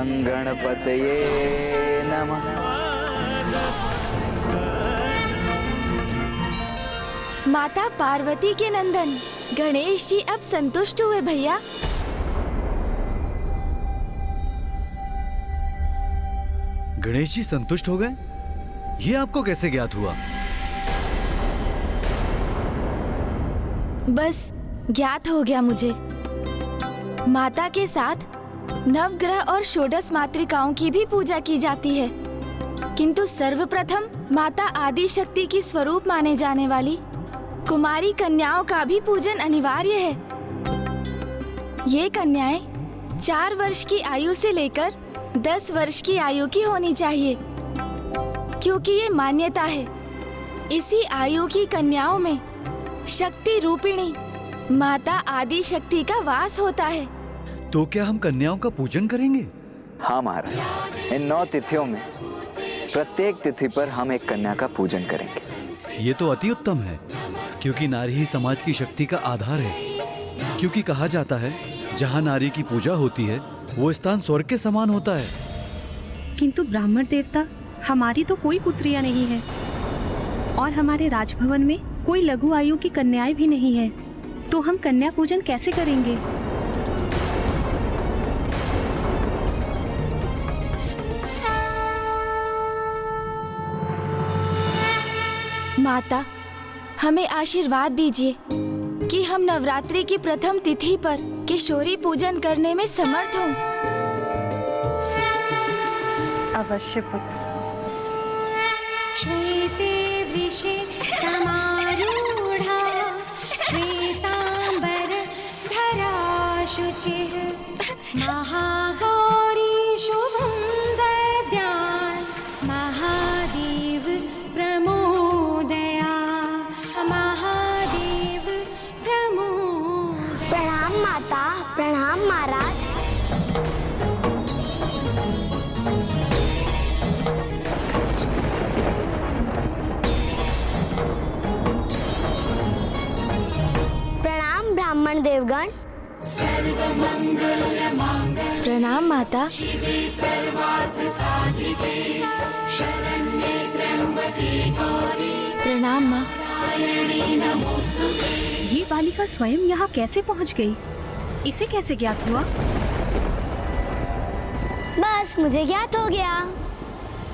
गं गणपतये नमः। माता पार्वती के नंदन गणेश जी अब संतुष्ट हुए भैया। गणेश जी संतुष्ट हो गए? ये आपको कैसे ज्ञात हुआ? बस ज्ञात हो गया मुझे। माता के साथ नवग्रह और षोडश मातृकाओं की भी पूजा की जाती है, किंतु सर्वप्रथम माता आदि शक्ति की स्वरूप माने जाने वाली कुमारी कन्याओं का भी पूजन अनिवार्य है। ये कन्याएं 4 वर्ष की आयु से लेकर 10 वर्ष की आयु की होनी चाहिए, क्योंकि ये मान्यता है इसी आयु की कन्याओं में शक्ति रूपिणी माता आदि शक्ति का वास होता है। तो क्या हम कन्याओं का पूजन करेंगे? हाँ महाराज, इन 9 तिथियों में प्रत्येक तिथि पर हम एक कन्या का पूजन करेंगे। ये तो अति उत्तम है, क्योंकि नारी ही समाज की शक्ति का आधार है। क्योंकि कहा जाता है जहाँ नारी की पूजा होती है वो स्थान स्वर्ग के समान होता है। किंतु ब्राह्मण देवता, हमारी तो कोई पुत्रियां नहीं है और हमारे राजभवन में कोई लघु आयु की कन्याएं भी नहीं है, तो हम कन्या पूजन कैसे करेंगे? माता, हमें आशीर्वाद दीजिए कि हम नवरात्रि की प्रथम तिथि पर किशोरी पूजन करने में समर्थ हों। अवश्य पुत्र। श्वेते वृषे समारूढ़ा श्वेतांबर धरा शुचिः महागौरी शुभं दद्यात् महादेव प्रमोदया महादेव प्रमोदया। प्रणाम माता, प्रणाम महाराज। प्रणाम ब्राह्मण देवगण। प्रणाम माता। प्रणाम माँ। ये बालिका स्वयं यहाँ कैसे पहुँच गई? इसे कैसे ज्ञात हुआ? बस मुझे ज्ञात हो गया।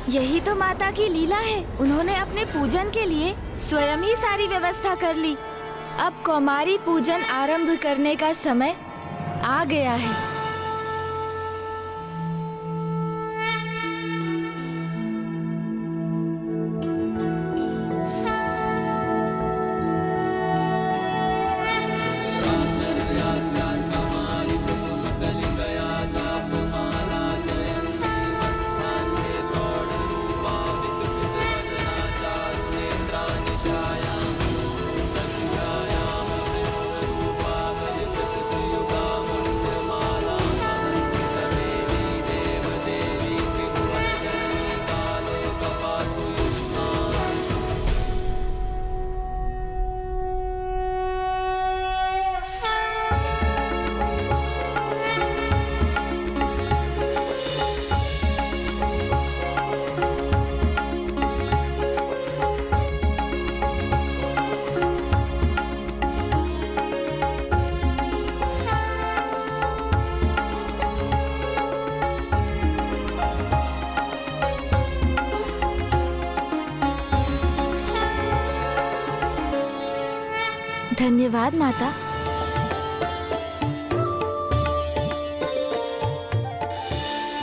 यही तो माता की लीला है। उन्होंने अपने पूजन के लिए स्वयं ही सारी व्यवस्था कर ली। अब कौमारी पूजन आरंभ करने का समय आ गया है। धन्यवाद माता।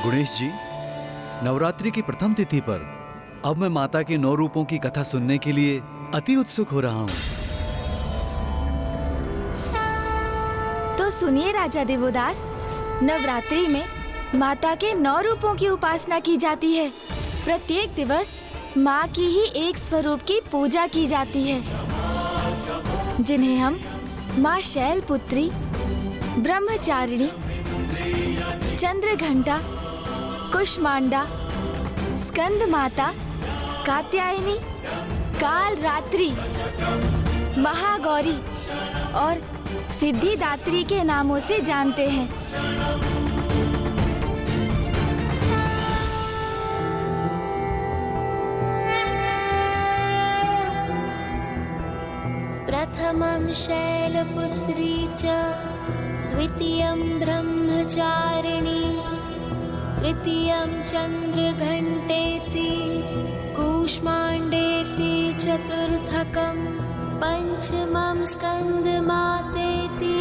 गणेश जी, नवरात्रि की प्रथम तिथि पर अब मैं माता के 9 रूपों की कथा सुनने के लिए अति उत्सुक हो रहा हूँ। तो सुनिए राजा देवोदास, नवरात्रि में माता के 9 रूपों की उपासना की जाती है। प्रत्येक दिवस माँ की ही एक स्वरूप की पूजा की जाती है, जिन्हें हम माँ शैलपुत्री, ब्रह्मचारिणी, चंद्रघंटा, कुष्मांडा, स्कंद माता, कात्यायनी, कालरात्रि, महागौरी और सिद्धिदात्री के नामों से जानते हैं। प्रथमं शैलपुत्री च द्वितीयं ब्रह्मचारिणी तृतीयं चन्द्रघण्टेति कूष्माण्डेति चतुर्थकं पञ्चमं स्कन्दमातेति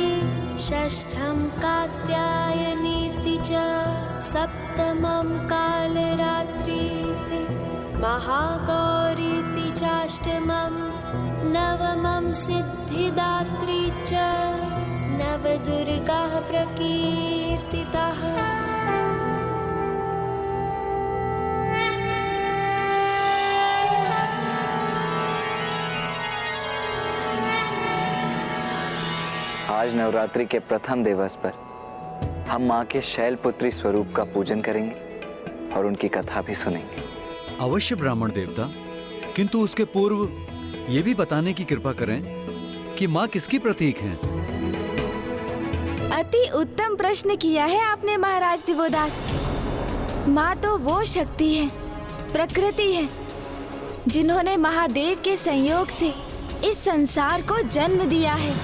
षष्ठं कात्यायनीति च सप्तमं कालरात्रीति महागौरीति चाष्टमं नवमं सिद्धिदात्री च नवदुर्गाः प्रकीर्तिताः। आज नवरात्रि के प्रथम दिवस पर हम माँ के शैलपुत्री स्वरूप का पूजन करेंगे और उनकी कथा भी सुनेंगे। अवश्य ब्राह्मण देवता, किंतु उसके पूर्व ये भी बताने की कृपा करें कि माँ किसकी प्रतीक हैं? अति उत्तम प्रश्न किया है आपने महाराज दिवोदास। माँ तो वो शक्ति है, प्रकृति है, जिन्होंने महादेव के संयोग से इस संसार को जन्म दिया है।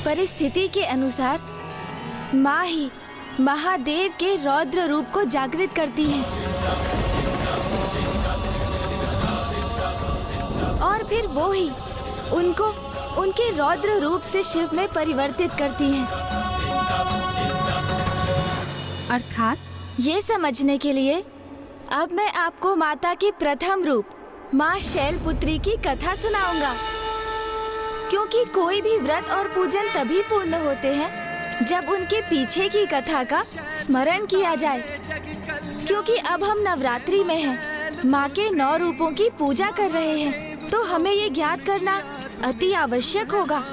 परिस्थिति के अनुसार माँ ही महादेव के रौद्र रूप को जागृत करती है और फिर वो ही उनको उनके रौद्र रूप से शिव में परिवर्तित करती हैं। अर्थात ये समझने के लिए अब मैं आपको माता के प्रथम रूप माँ शैलपुत्री की कथा सुनाऊंगा, क्योंकि कोई भी व्रत और पूजन तभी पूर्ण होते हैं जब उनके पीछे की कथा का स्मरण किया जाए। क्योंकि अब हम नवरात्रि में हैं, माँ के 9 रूपों की पूजा कर रहे हैं, तो हमें ये ज्ञात करना अति आवश्यक होगा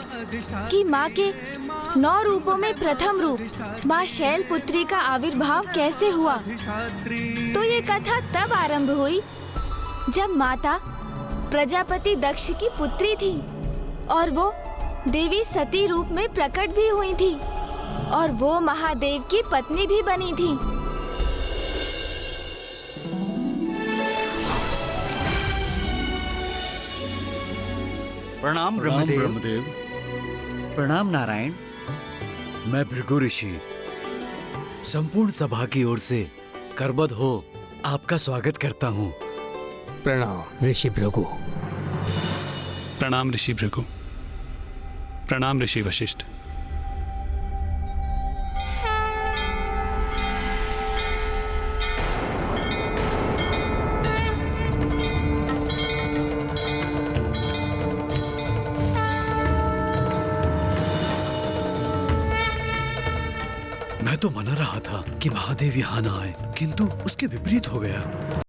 कि माँ के 9 रूपों में प्रथम रूप माँ शैलपुत्री का आविर्भाव कैसे हुआ। तो ये कथा तब आरंभ हुई जब माता प्रजापति दक्ष की पुत्री थी और वो देवी सती रूप में प्रकट भी हुई थी और वो महादेव की पत्नी भी बनी थी। प्रणाम ब्रह्मदेव। प्रणाम नारायण। मैं भृगु ऋषि संपूर्ण सभा की ओर से करबद्ध हो आपका स्वागत करता हूँ। प्रणाम ऋषि भृगु। प्रणाम ऋषि भृगु। प्रणाम ऋषि वशिष्ठ। मैं तो मना रहा था कि महादेव यहाँ ना आए, किंतु उसके विपरीत हो गया।